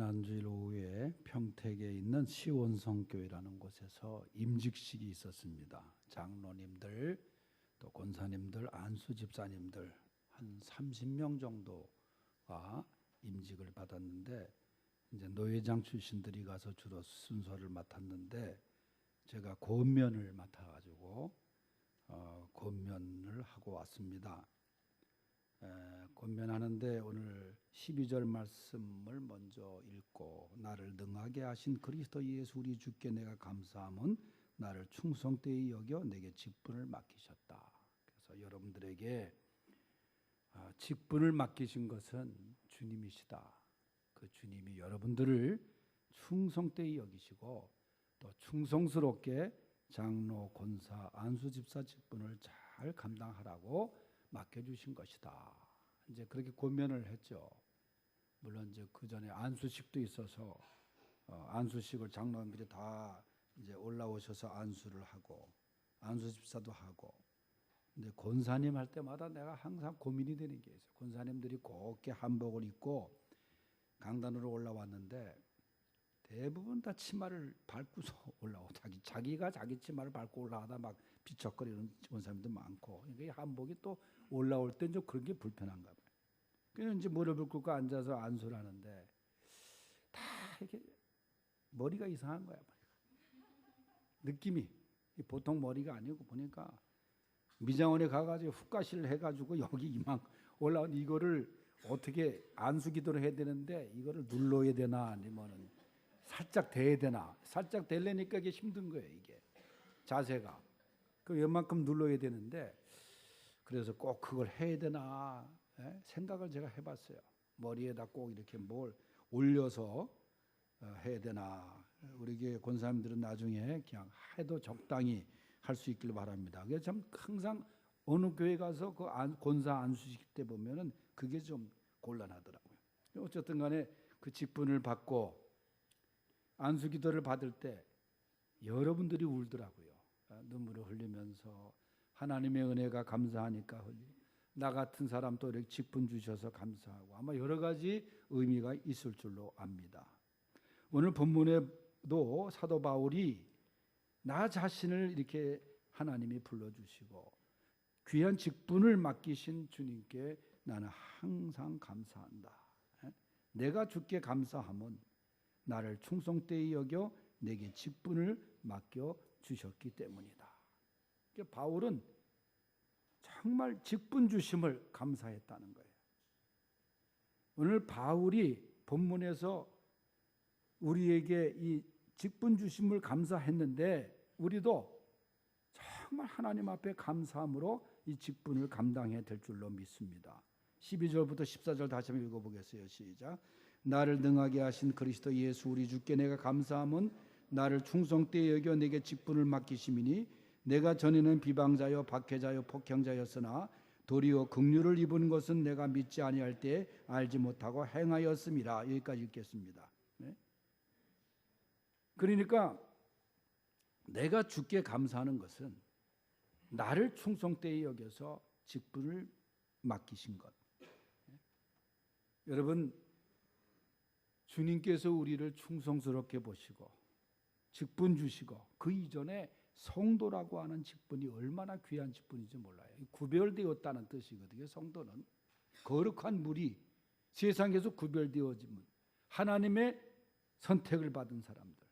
지난주일 오후에 평택에 있는 시원성교회라는 곳에서 임직식이 있었습니다. 장로님들, 또 권사님들, 안수집사님들 한 30명 정도가 임직을 받았는데, 이제 노회장 출신들이 가서 주로 순서를 맡았는데 제가 권면을 맡아가지고 권면을 하고 왔습니다. 권면하는데 오늘 12절 말씀을 먼저 읽고, 나를 능하게 하신 그리스도 예수 우리 주께 내가 감사함은 나를 충성되이 여겨 내게 직분을 맡기셨다. 그래서 여러분들에게 직분을 맡기신 것은 주님이시다. 그 주님이 여러분들을 충성되이 여기시고 또 충성스럽게 장로, 권사, 안수집사 직분을 잘 감당하라고 맡겨주신 것이다. 이제 그렇게 권면을 했죠. 물론 이제 그 전에 안수식도 있어서 안수식을 장로님들이 다 이제 올라오셔서 안수를 하고 안수집사도 하고. 근데 권사님 할 때마다 내가 항상 고민이 되는 게 있어요. 권사님들이 곱게 한복을 입고 강단으로 올라왔는데 대부분 다 치마를 밟고서 올라오고 자기가 자기 치마를 밟고 올라가다 막 비척거리는 권사님도 많고, 이게 한복이 또 올라올 때 좀 그런 게 불편한가 봐요. 그래서 이제 무릎을 꿇고 앉아서 안수를 하는데 다 이렇게 머리가 이상한 거야. 느낌이 보통 머리가 아니고, 보니까 미장원에 가가지고 훅가시를 해가지고 여기 이만 올라온 이거를 어떻게 안수기도를 해야 되는데 이거를 눌러야 되나 아니면은 살짝 대야 되나, 살짝 대려니까 이게 힘든 거예요. 이게 자세가 그 웬만큼 눌러야 되는데, 그래서 꼭 그걸 해야 되나 생각을 제가 해봤어요. 머리에다 꼭 이렇게 뭘 올려서 해야 되나. 우리 교회 권사님들은 나중에 그냥 해도 적당히 할 수 있길 바랍니다. 그래서 참 항상 어느 교회 가서 그 권사 안수식 때 보면은 그게 좀 곤란하더라고요. 어쨌든 간에 그 직분을 받고 안수기도를 받을 때 여러분들이 울더라고요. 눈물을 흘리면서 하나님의 은혜가 감사하니까 나 같은 사람 또 이렇게 직분 주셔서 감사하고, 아마 여러 가지 의미가 있을 줄로 압니다. 오늘 본문에도 사도 바울이 나 자신을 이렇게 하나님이 불러주시고 귀한 직분을 맡기신 주님께 나는 항상 감사한다. 내가 주께 감사함은 나를 충성되이 여겨 내게 직분을 맡겨 주셨기 때문이다. 그러니까 바울은 정말 직분 주심을 감사했다는 거예요. 오늘 바울이 본문에서 우리에게 이 직분 주심을 감사했는데, 우리도 정말 하나님 앞에 감사함으로 이 직분을 감당해야 될 줄로 믿습니다. 12절부터 14절 다시 한번 읽어보겠어요. 시작. 나를 능하게 하신 그리스도 예수 우리 주께 내가 감사함은 나를 충성되이 여겨 내게 직분을 맡기심이니, 내가 전에는 비방자요 박해자요 폭행자였으나 도리어 긍휼을 입은 것은 내가 믿지 아니할 때 알지 못하고 행하였음이라. 여기까지 읽겠습니다. 네? 그러니까 내가 주께 감사하는 것은 나를 충성되이 여겨서 직분을 맡기신 것. 여러분, 주님께서 우리를 충성스럽게 보시고 직분 주시고, 그 이전에 성도라고 하는 직분이 얼마나 귀한 직분인지 몰라요. 구별되었다는 뜻이거든요. 성도는 거룩한 무리, 세상에서 구별되어진 하나님의 선택을 받은 사람들.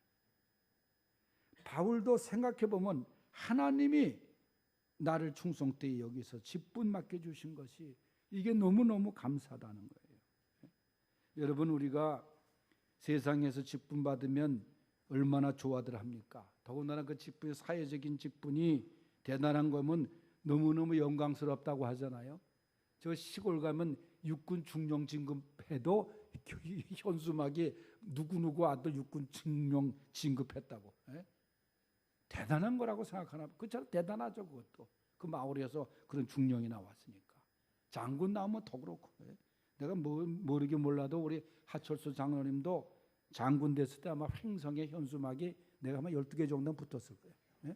바울도 생각해보면 하나님이 나를 충성되이 여기서 직분 맡겨주신 것이 이게 너무너무 감사하다는 거예요. 여러분, 우리가 세상에서 직분 받으면 얼마나 좋아들 합니까? 더군다나 그 직분이 사회적인 직분이 대단한 거면 너무너무 영광스럽다고 하잖아요. 저 시골 가면 육군 중령 진급해도 현수막에 누구누구 아들 육군 중령 진급했다고. 대단한 거라고 생각하나? 그처럼 대단하죠. 그것도 그 마을에서 그런 중령이 나왔으니까. 장군 나오면 더 그렇고. 내가 모르게 몰라도 우리 하철수 장로님도 장군 됐을 때 아마 횡성의 현수막이 내가 아마 12개 정도 붙었을 거예요.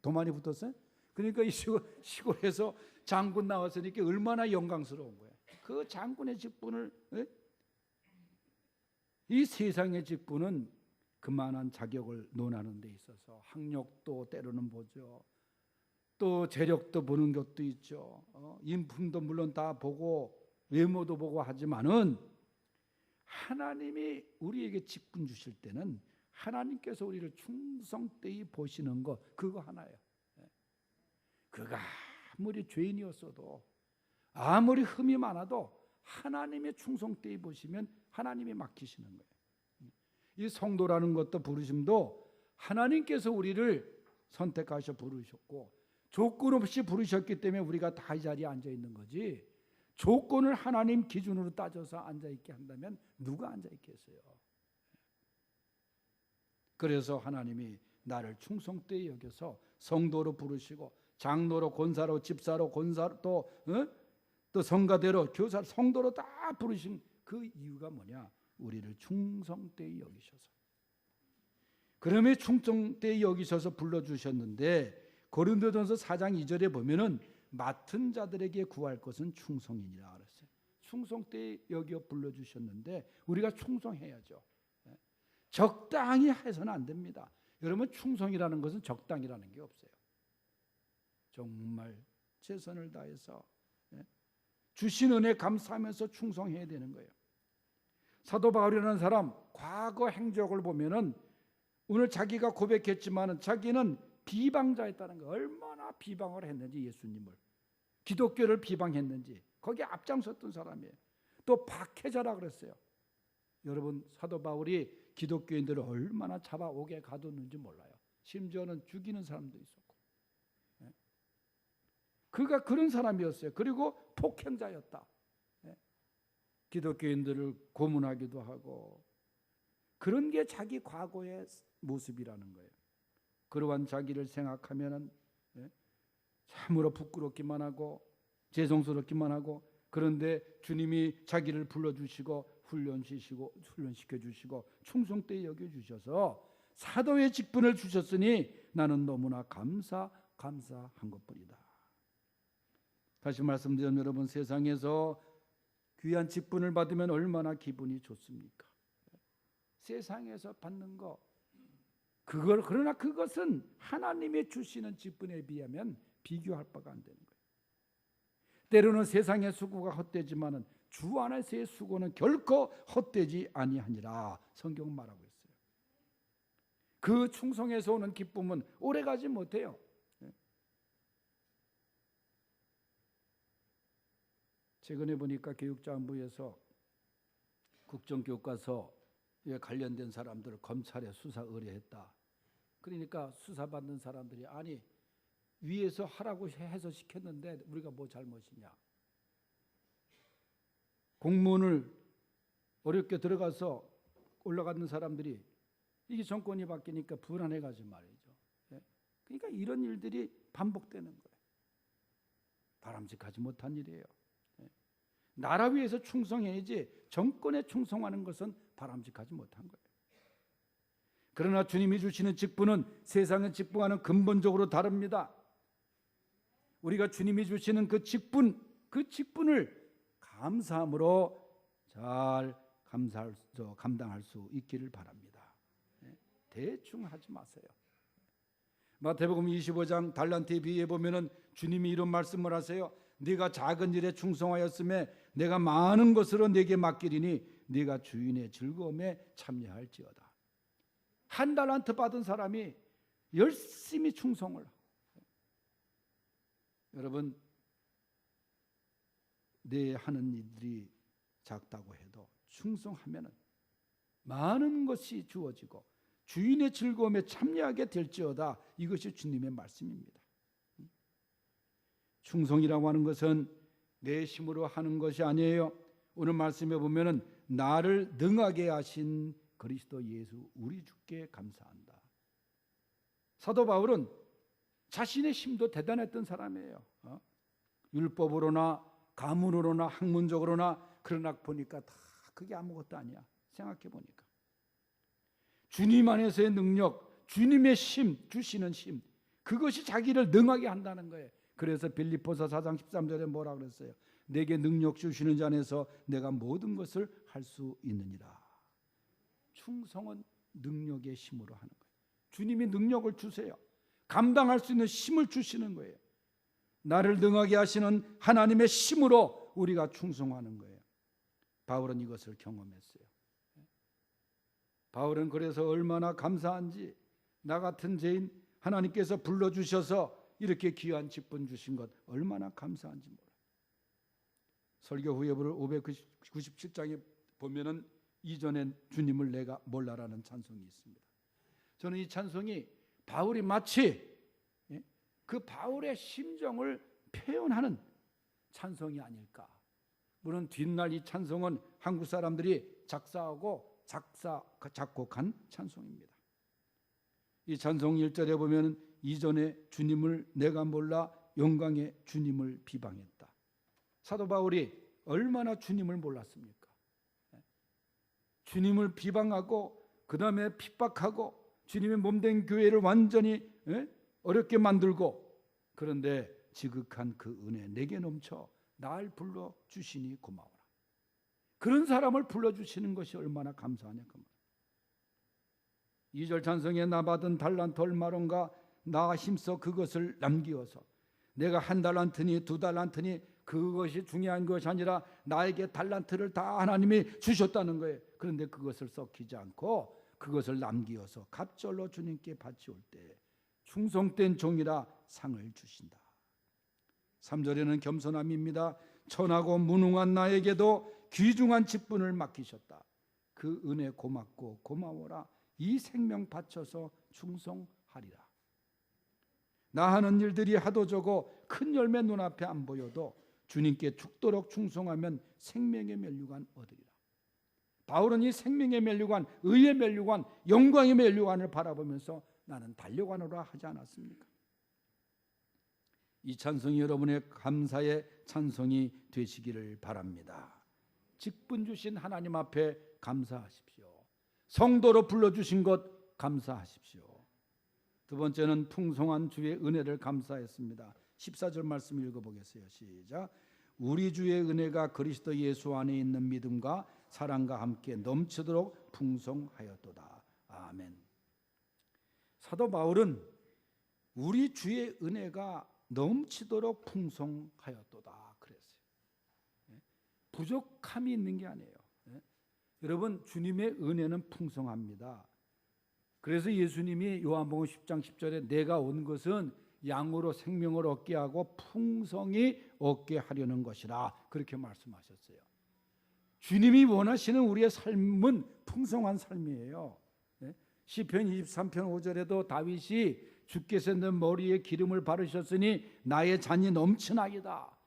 더 많이 붙었어요? 그러니까 이 시골에서 장군 나왔으니까 얼마나 영광스러운 거예요. 그 장군의 직분을 이 세상의 직분은 그만한 자격을 논하는 데 있어서 학력도 때로는 보죠. 또 재력도 보는 것도 있죠. 인품도 물론 다 보고 외모도 보고 하지만은 하나님이 우리에게 직분 주실 때는 하나님께서 우리를 충성되이 보시는 것, 그거 하나예요. 그가 아무리 죄인이었어도 아무리 흠이 많아도 하나님의 충성되이 보시면 하나님이 맡기시는 거예요. 이 성도라는 것도 부르심도 하나님께서 우리를 선택하셔 부르셨고 조건 없이 부르셨기 때문에 우리가 다 이 자리에 앉아 있는 거지, 조건을 하나님 기준으로 따져서 앉아 있게 한다면 누가 앉아 있겠어요? 그래서 하나님이 나를 충성되이 여겨서 성도로 부르시고 장로로, 권사로, 집사로, 권사로, 또 성가대로, 교사, 성도로 다 부르신 그 이유가 뭐냐? 우리를 충성되이 여기셔서. 그러면 충성되이 여기셔서 불러주셨는데 고린도전서 4장 2절에 보면은 맡은 자들에게 구할 것은 충성이니라 그랬어요. 충성되이 여겨 불러주셨는데 우리가 충성해야죠. 적당히 해서는 안 됩니다. 여러분, 충성이라는 것은 적당이라는 게 없어요. 정말 최선을 다해서 주신 은혜 감사하면서 충성해야 되는 거예요. 사도 바울이라는 사람 과거 행적을 보면은 오늘 자기가 고백했지만은 자기는 비방자였다는 거, 얼마나 비방을 했는지, 예수님을, 기독교를 비방했는지 거기에 앞장섰던 사람이에요. 또 박해자라 그랬어요. 여러분, 사도 바울이 기독교인들을 얼마나 잡아오게 가뒀는지 몰라요. 심지어는 죽이는 사람도 있었고. 그가 그런 사람이었어요. 그리고 폭행자였다. 기독교인들을 고문하기도 하고, 그런 게 자기 과거의 모습이라는 거예요. 그러한 자기를 생각하면은 참으로 부끄럽기만 하고 죄송스럽기만 하고, 그런데 주님이 자기를 불러주시고 훈련시켜 주시고 충성되이 여겨주셔서 사도의 직분을 주셨으니 나는 너무나 감사한 것뿐이다. 다시 말씀드리면 여러분, 세상에서 귀한 직분을 받으면 얼마나 기분이 좋습니까? 세상에서 받는 거, 그러나 그것은 하나님의 주시는 직분에 비하면 비교할 바가 안 되는 거예요. 때로는 세상의 수고가 헛되지만은 주 안에서의 수고는 결코 헛되지 아니하니라 성경 말하고 있어요. 그 충성에서 오는 기쁨은 오래가지 못해요. 최근에 보니까 교육자원부에서 국정교과서에 관련된 사람들을 검찰에 수사 의뢰했다. 그러니까 수사받는 사람들이, 아니 위에서 하라고 해서 시켰는데 우리가 뭐 잘못이냐. 공무원을 어렵게 들어가서 올라가는 사람들이 이게 정권이 바뀌니까 불안해가지고 말이죠. 그러니까 이런 일들이 반복되는 거예요. 바람직하지 못한 일이에요. 나라 위해서 충성해야지 정권에 충성하는 것은 바람직하지 못한 거예요. 그러나 주님이 주시는 직분은 세상의 직분과는 근본적으로 다릅니다. 우리가 주님이 주시는 그 직분을 감사함으로 잘 감당할 수 있기를 바랍니다. 대충 하지 마세요. 마태복음 25장 달란트에 비유해 보면은 주님이 이런 말씀을 하세요. 네가 작은 일에 충성하였음에 내가 많은 것으로 네게 맡기리니 네가 주인의 즐거움에 참여할지어다. 한 달란트 받은 사람이 열심히 충성을. 여러분, 내 하는 일들이 작다고 해도 충성하면은 많은 것이 주어지고 주인의 즐거움에 참여하게 될지어다. 이것이 주님의 말씀입니다. 충성이라고 하는 것은 내 힘으로 하는 것이 아니에요. 오늘 말씀에 보면은 나를 능하게 하신 그리스도 예수 우리 주께 감사한다. 사도 바울은 자신의 힘도 대단했던 사람이에요. 율법으로나 가문으로나 학문적으로나, 그러나 보니까 다 그게 아무것도 아니야. 생각해 보니까 주님 안에서의 능력, 주님의 힘, 주시는 힘, 그것이 자기를 능하게 한다는 거예요. 그래서 빌립보서 4장 13절에 뭐라 그랬어요? 내게 능력 주시는 자 안에서 내가 모든 것을 할 수 있느니라. 충성은 능력의 힘으로 하는 거예요. 주님이 능력을 주세요. 감당할 수 있는 힘을 주시는 거예요. 나를 능하게 하시는 하나님의 힘으로 우리가 충성하는 거예요. 바울은 이것을 경험했어요. 바울은 그래서 얼마나 감사한지, 나 같은 죄인 하나님께서 불러주셔서 이렇게 귀한 직분 주신 것 얼마나 감사한지 몰라요. 설교 후예부를 597장에 보면은 이전에 주님을 내가 몰라라는 찬송이 있습니다. 저는 이 찬송이 바울이 마치 그 바울의 심정을 표현하는 찬송이 아닐까. 물론 뒷날 이 찬송은 한국 사람들이 작사하고 작곡한 찬송입니다. 이 찬송 1절에 보면 이전에 주님을 내가 몰라 영광의 주님을 비방했다. 사도 바울이 얼마나 주님을 몰랐습니까? 주님을 비방하고 그 다음에 핍박하고 주님의 몸된 교회를 완전히 어렵게 만들고, 그런데 지극한 그 은혜 내게 넘쳐 날 불러주시니 고마워라. 그런 사람을 불러주시는 것이 얼마나 감사하냐 그 말. 2절 찬송에 나 받은 달란트 얼마론가 나 힘써 그것을 남기어서, 내가 한 달란트니 두 달란트니 그것이 중요한 것이 아니라 나에게 달란트를 다 하나님이 주셨다는 거예요. 그런데 그것을 썩히지 않고 그것을 남기어서 갑절로 주님께 바치올 때 충성된 종이라 상을 주신다. 3절에는 겸손함입니다. 천하고 무능한 나에게도 귀중한 직분을 맡기셨다. 그 은혜 고맙고 고마워라. 이 생명 바쳐서 충성하리라. 나 하는 일들이 하도 적어 큰 열매 눈앞에 안 보여도 주님께 죽도록 충성하면 생명의 면류관 얻으리라. 바울은 이 생명의 면류관, 의의 면류관, 영광의 면류관을 바라보면서 나는 달려가노라 하지 않았습니까? 이 찬송이 여러분의 감사의 찬송이 되시기를 바랍니다. 직분 주신 하나님 앞에 감사하십시오. 성도로 불러주신 것 감사하십시오. 두 번째는 풍성한 주의 은혜를 감사했습니다. 14절 말씀 읽어보겠어요. 시작. 우리 주의 은혜가 그리스도 예수 안에 있는 믿음과 사랑과 함께 넘치도록 풍성하였도다. 아멘. 사도 바울은 우리 주의 은혜가 넘치도록 풍성하였도다 그랬어요. 부족함이 있는 게 아니에요. 여러분, 주님의 은혜는 풍성합니다. 그래서 예수님이 요한복음 10장 10절에 내가 온 것은 양으로 생명을 얻게 하고 풍성히 얻게 하려는 것이라 그렇게 말씀하셨어요. 주님이 원하시는 우리의 삶은 풍성한 삶이에요. 시편 23편 5절에도 다윗이 주께서 내 머리에 기름을 바르셨으니 나의 잔이 넘치나이다.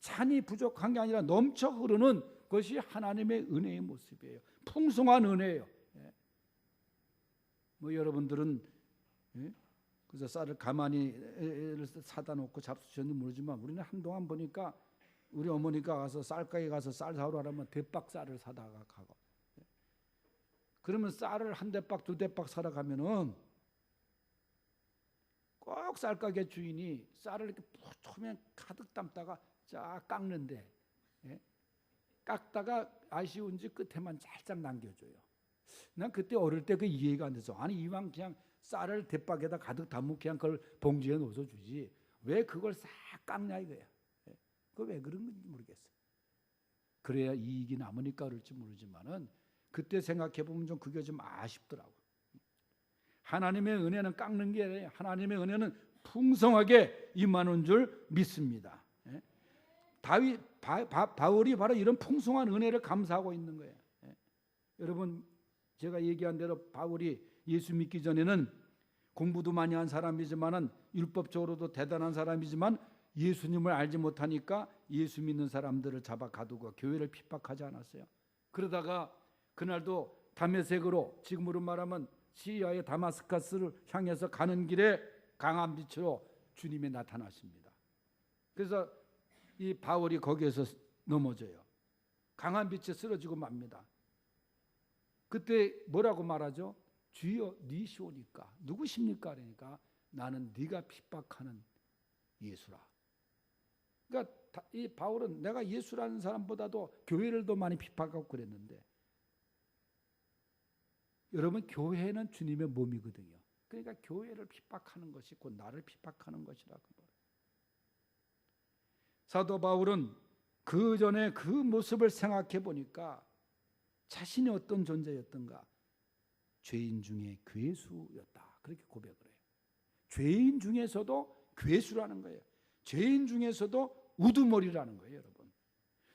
잔이 부족한 게 아니라 넘쳐 흐르는 것이 하나님의 은혜의 모습이에요. 풍성한 은혜예요. 뭐 여러분들은 그래서 쌀을 가만히 사다 놓고 잡수셨는지 모르지만 우리는 한동안 보니까 우리 어머니가 가서 쌀가게 가서 쌀 사오라 하면 대박 쌀을 사다가 가고, 그러면 쌀을 한 대박 두 대박 사러 가면은 꼭 쌀가게 주인이 쌀을 이렇게 처음에 가득 담다가 쫙 깎는데, 깎다가 아쉬운지 끝에만 살짝 남겨줘요. 난 그때 어릴 때 그 이해가 안 돼서, 아니 이왕 그냥 쌀을 대박에다 가득 담고 그냥 그걸 봉지에 넣어서 주지 왜 그걸 싹 깎냐 이거야. 그거 왜 그런 건지 모르겠어요. 그래야 이익이 남으니까 그럴지 모르지만은 그때 생각해 보면 좀 그게 좀 아쉽더라고. 하나님의 은혜는 깎는 게 아니라 하나님의 은혜는 풍성하게 임하는 줄 믿습니다. 바울이 바로 이런 풍성한 은혜를 감사하고 있는 거예요. 여러분, 제가 얘기한 대로 바울이 예수 믿기 전에는 공부도 많이 한 사람이지만은 율법적으로도 대단한 사람이지만 예수님을 알지 못하니까 예수 믿는 사람들을 잡아 가두고 교회를 핍박하지 않았어요. 그러다가 그날도 다메섹으로, 지금으로 말하면 시리아의 다마스커스를 향해서 가는 길에 강한 빛으로 주님이 나타나십니다. 그래서 이 바울이 거기에서 넘어져요. 강한 빛에 쓰러지고 맙니다. 그때 뭐라고 말하죠? 주여 니시오니까, 누구십니까? 그러니까 나는 네가 핍박하는 예수라. 그러니까 이 바울은 내가 예수라는 사람보다도 교회를 더 많이 핍박하고 그랬는데, 여러분, 교회는 주님의 몸이거든요. 그러니까 교회를 핍박하는 것이 곧 나를 핍박하는 것이라고. 사도 바울은 그 전에 그 모습을 생각해 보니까 자신이 어떤 존재였던가? 죄인 중에 괴수였다. 그렇게 고백을 해요. 죄인 중에서도 괴수라는 거예요. 죄인 중에서도 우두머리라는 거예요, 여러분.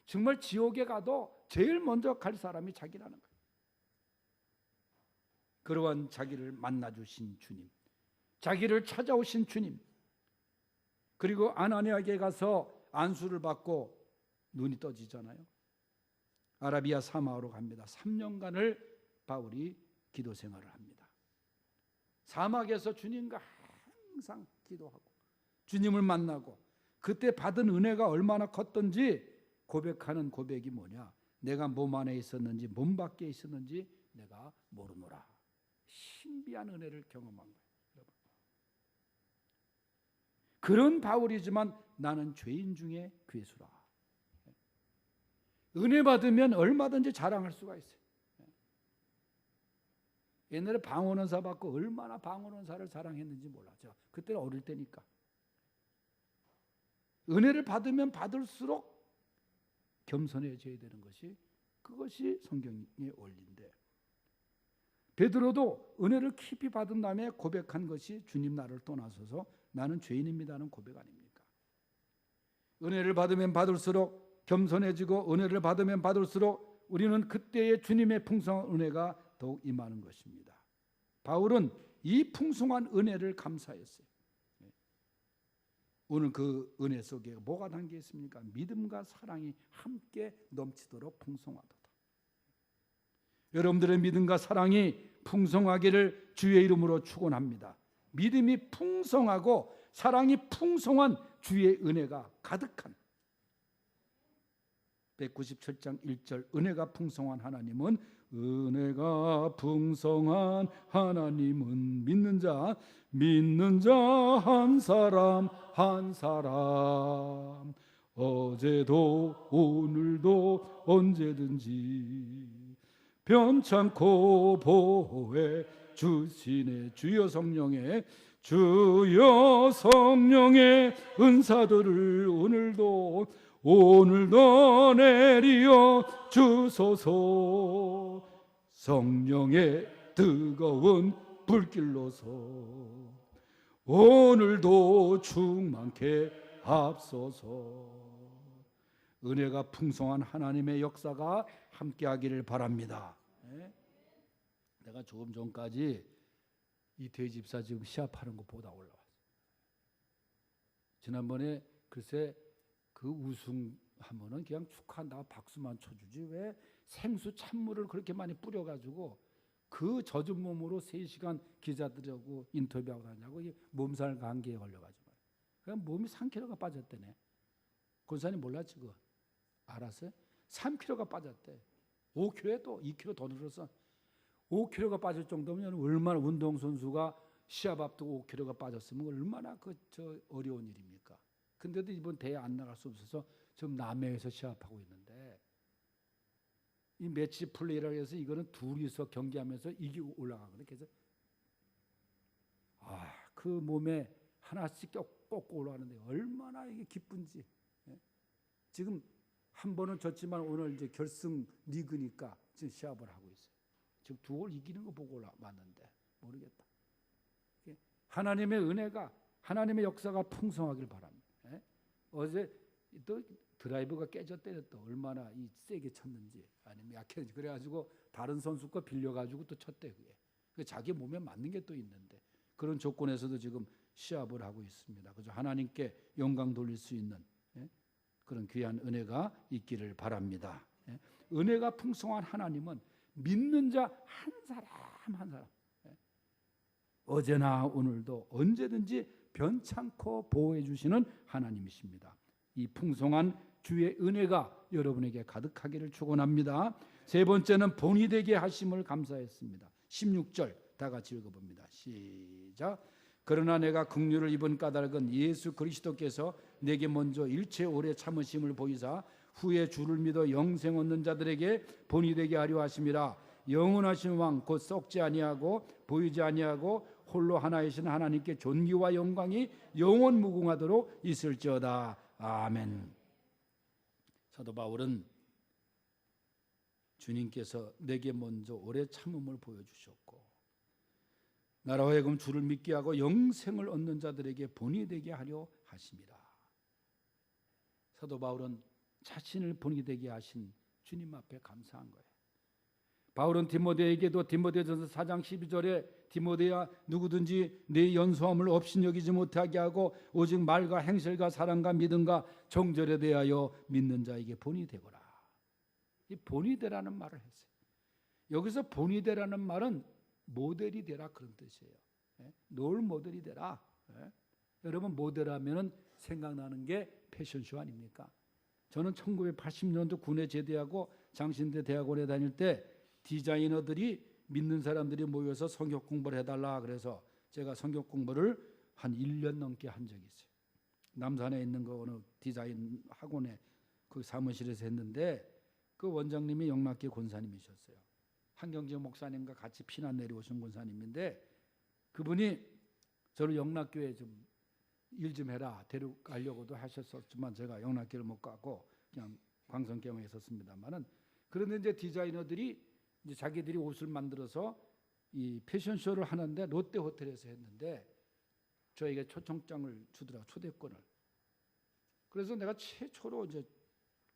정말 지옥에 가도 제일 먼저 갈 사람이 자기라는 거예요. 그러한 자기를 만나주신 주님, 자기를 찾아오신 주님, 그리고 아나니아에게 가서 안수를 받고 눈이 떠지잖아요. 아라비아 사막으로 갑니다. 3년간을 바울이 기도 생활을 합니다. 사막에서 주님과 항상 기도하고 주님을 만나고 그때 받은 은혜가 얼마나 컸던지 고백하는 고백이 뭐냐? 내가 몸 안에 있었는지 몸 밖에 있었는지 내가 모르노라. 신비한 은혜를 경험한 거예요, 여러분. 그런 바울이지만 나는 죄인 중에 괴수라. 은혜 받으면 얼마든지 자랑할 수가 있어요. 옛날에 방언은사 받고 얼마나 방언은사를 자랑했는지 몰라죠. 그때는 어릴 때니까. 은혜를 받으면 받을수록 겸손해져야 되는 것이, 그것이 성경의 원리인데, 베드로도 은혜를 깊이 받은 다음에 고백한 것이 주님 나를 떠나서서 나는 죄인입니다는 고백 아닙니까? 은혜를 받으면 받을수록 겸손해지고 은혜를 받으면 받을수록 우리는 그때의 주님의 풍성한 은혜가 더욱 임하는 것입니다. 바울은 이 풍성한 은혜를 감사했어요. 오늘 그 은혜 속에 뭐가 담겨 있습니까? 믿음과 사랑이 함께 넘치도록 풍성하도다. 여러분들의 믿음과 사랑이 풍성하기를 주의 이름으로 축원합니다. 믿음이 풍성하고 사랑이 풍성한 주의 은혜가 가득한 197장 1절, 은혜가 풍성한 하나님은, 은혜가 풍성한 하나님은 믿는 자 한 사람 한 사람 어제도 오늘도 언제든지 변찮고 보호해 주시네. 주여 성령의 은사들을 오늘도 내리어 주소서. 성령의 뜨거운 불길로서 오늘도 충만케 앞서서. 은혜가 풍성한 하나님의 역사가 함께하기를 바랍니다. 내가 조금 전까지 이태희 집사 지금 시합하는 거 보다 올라왔어요. 지난번에 글쎄 그 우승하면은 그냥 축하한다 박수만 쳐주지 왜 생수 찬물을 그렇게 많이 뿌려가지고 그 젖은 몸으로 3시간 기자들하고 인터뷰하고 다냐고 몸살 감기에 걸려가지고 그냥 몸이 3kg가 빠졌대네. 권사님 몰랐지 그거? 알았어요? 3kg가 빠졌대. 5kg에 또 2kg 더 늘어서 5kg가 빠질 정도면 얼마나 운동선수가 시합 앞두고 5kg가 빠졌으면 얼마나 어려운 일입니까? 근데도 이번 대회 안 나갈 수 없어서 지금 남해에서 시합하고 있는데, 이 매치 플레이라고 해서 이거는 둘이서 경기하면서 이기고 올라가거든요. 그래서 그 몸에 하나씩 꺾고 올라가는데 얼마나 이게 기쁜지. 지금 한 번은 졌지만 오늘 이제 결승 리그니까 지금 시합을 하고 있어요. 지금 2월 이기는 거 보고 왔는데 모르겠다. 하나님의 은혜가, 하나님의 역사가 풍성하길 바랍니다. 어제 또 드라이브가 깨졌대. 또 얼마나 세게 쳤는지 아니면 약했는지 그래가지고 다른 선수 거 빌려가지고 또 쳤대. 그게 자기 몸에 맞는 게 또 있는데 그런 조건에서도 지금 시합을 하고 있습니다. 그래서 하나님께 영광 돌릴 수 있는 그런 귀한 은혜가 있기를 바랍니다. 은혜가 풍성한 하나님은 믿는 자 한 사람 한 사람 어제나 오늘도 언제든지 변찮고 보호해 주시는 하나님이십니다. 이 풍성한 주의 은혜가 여러분에게 가득하기를 축원합니다. 세 번째는 본이 되게 하심을 감사했습니다. 16절 다 같이 읽어봅니다. 시작. 그러나 내가 긍휼을 입은 까닭은 예수 그리스도께서 내게 먼저 일체 오래 참으심을 보이사 후에 주를 믿어 영생 얻는 자들에게 본이 되게 하려 하심이라. 영원하신 왕 곧 썩지 아니하고 보이지 아니하고 홀로 하나이신 하나님께 존귀와 영광이 영원 무궁하도록 있을지어다. 아멘. 사도 바울은 주님께서 내게 먼저 오래 참음을 보여주셨고 나로 하여금 주를 믿게 하고 영생을 얻는 자들에게 본이 되게 하려 하심이라. 사도 바울은 자신을 본이 되게 하신 주님 앞에 감사한 거예요. 바울은 디모데에게도 디모데전서 4장 12절에 디모데야 누구든지 내 연소함을 업신여기지 못하게 하고 오직 말과 행실과 사랑과 믿음과 정절에 대하여 믿는 자에게 본이 되거라. 이 본이 되라는 말을 했어요. 여기서 본이 되라는 말은 모델이 되라 그런 뜻이에요. 롤 모델이 되라. 여러분 모델하면 생각나는 게 패션쇼 아닙니까? 저는 1980년도 군에 제대하고 장신대 대학원에 다닐 때 디자이너들이 믿는 사람들이 모여서 성경 공부를 해달라 그래서 제가 성경 공부를 한 1년 넘게 한 적이 있어요. 남산에 있는 그 어느 디자인 학원에 그 사무실에서 했는데 그 원장님이 영락교 권사님이셨어요. 한경재 목사님과 같이 피난 내려오신 권사님인데 그분이 저를 영락교에 좀 일 좀 해라 데려가려고도 하셨었지만 제가 영락교를 못 가고 그냥 광성교회에 있었습니다만은 그런데 이제 디자이너들이 이제 자기들이 옷을 만들어서 이 패션쇼를 하는데 롯데 호텔에서 했는데 저에게 초청장을 주더라고 초대권을. 그래서 내가 최초로 이제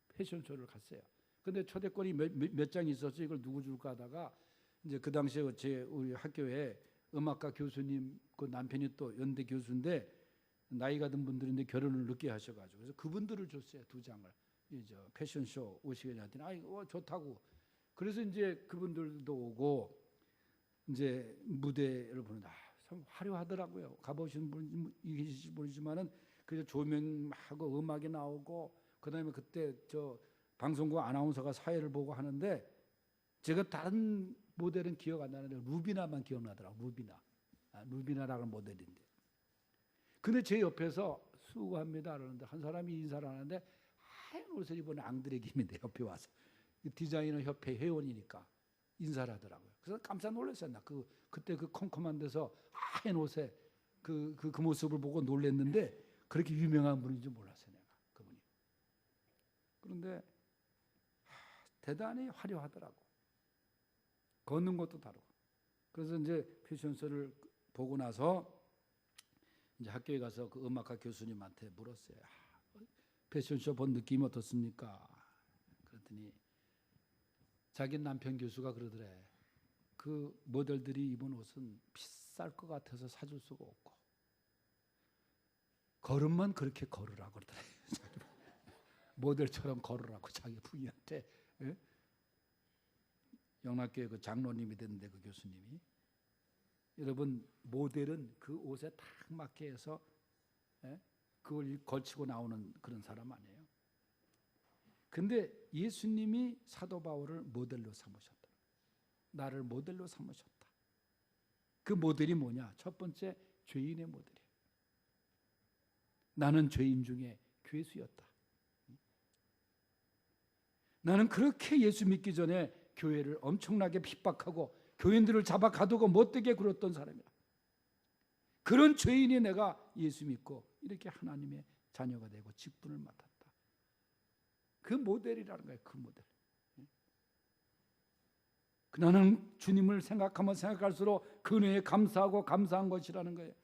패션쇼를 갔어요. 근데 초대권이 몇 장이 있어서 이걸 누구 줄까 하다가 이제 그 당시에 우리 학교에 음악과 교수님 그 남편이 또 연대 교수인데 나이가 든 분들인데 결혼을 늦게 하셔가지고 그래서 그분들을 줬어요. 2장을 이제 패션쇼 오시겠냐 했더니 아이고 좋다고. 그래서 이제 그분들도 오고 이제 무대를 보는데 참 화려하더라고요. 가보신 분 계실지 모르지만은 그래서 조명하고 음악이 나오고 그다음에 그때 저 방송국 아나운서가 사회를 보고 하는데 제가 다른 모델은 기억 안 나는데 루비나만 기억나더라고. 루비나라는 모델인데. 근데 제 옆에서 수고합니다 그러는데 한 사람이 인사를 하는데 하얀 옷을 입은 앙드레김이 내 옆에 와서 디자이너 협회 회원이니까 인사를 하더라고요. 그래서 깜짝 놀랐어요. 나 그때 그 컴컴한 데서 하얀 옷에 그 모습을 보고 놀랐는데 그렇게 유명한 분인 줄 몰랐어요. 내가 그분이. 그런데 대단히 화려하더라고. 걷는 것도 다르고. 그래서 이제 패션쇼를 보고 나서 이제 학교에 가서 그 음악학 교수님한테 물었어요. 패션쇼 본 느낌이 어떻습니까? 그랬더니 자기 남편 교수가 그러더래. 그 모델들이 입은 옷은 비쌀 것 같아서 사줄 수가 없고 걸음만 그렇게 걸으라고 그러더래. 모델처럼 걸으라고 자기 부인한테. 예? 영락교회 그 장로님이 됐는데 그 교수님이 여러분 모델은 그 옷에 딱 맞게 해서 그걸 걸치고 나오는 그런 사람 아니에요. 근데 예수님이 사도 바울을 모델로 삼으셨다. 나를 모델로 삼으셨다. 그 모델이 뭐냐? 첫 번째 죄인의 모델이에요. 나는 죄인 중에 괴수였다. 나는 그렇게 예수 믿기 전에 교회를 엄청나게 핍박하고 교인들을 잡아 가두고 못되게 굴었던 사람이야. 그런 죄인이 내가 예수 믿고 이렇게 하나님의 자녀가 되고 직분을 맡았다. 그 모델이라는 거예요. 그 모델. 나는 주님을 생각하면 생각할수록 그 은혜에 감사하고 감사한 것이라는 거예요.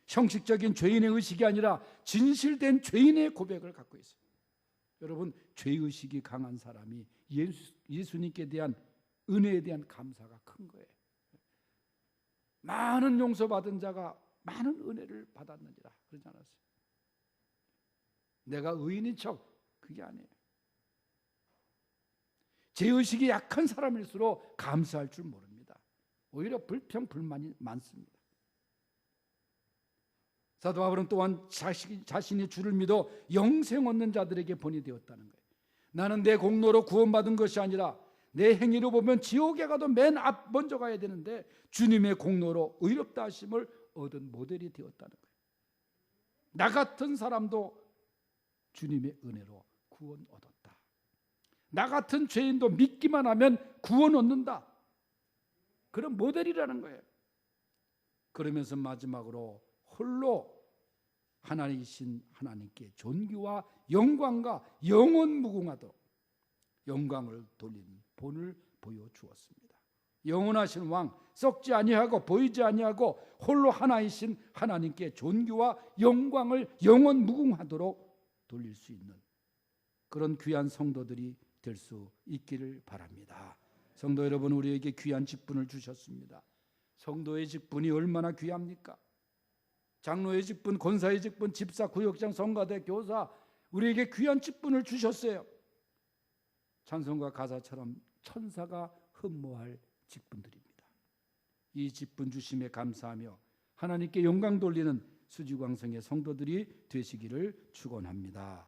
형식적인 죄인의 의식이 아니라 진실된 죄인의 고백을 갖고 있어요. 여러분 죄의식이 강한 사람이 예수님께 대한 은혜에 대한 감사가 큰 거예요. 많은 용서받은 자가 많은 은혜를 받았느니라 그러지 않았어요? 내가 의인인 척 그게 아니에요. 죄의식이 약한 사람일수록 감사할 줄 모릅니다. 오히려 불평 불만이 많습니다. 사도 바울은 또한 자신이 주를 믿어 영생 얻는 자들에게 본이 되었다는 거예요. 나는 내 공로로 구원받은 것이 아니라 내 행위로 보면 지옥에 가도 맨 앞 먼저 가야 되는데 주님의 공로로 의롭다 하심을 얻은 모델이 되었다는 거예요. 나 같은 사람도 주님의 은혜로 구원 얻었다. 나 같은 죄인도 믿기만 하면 구원 얻는다. 그런 모델이라는 거예요. 그러면서 마지막으로 홀로 하나이신 하나님께 존귀와 영광과 영원 무궁하도록 영광을 돌린 본을 보여주었습니다. 영원하신 왕, 썩지 아니하고 보이지 아니하고 홀로 하나이신 하나님께 존귀와 영광을 영원 무궁하도록 돌릴 수 있는 그런 귀한 성도들이 될 수 있기를 바랍니다. 성도 여러분, 우리에게 귀한 직분을 주셨습니다. 성도의 직분이 얼마나 귀합니까? 장로의 직분, 권사의 직분, 집사, 구역장, 성가대, 교사, 우리에게 귀한 직분을 주셨어요. 찬송가 가사처럼 천사가 흠모할 직분들입니다. 이 직분 주심에 감사하며 하나님께 영광 돌리는 수지광성의 성도들이 되시기를 축원합니다.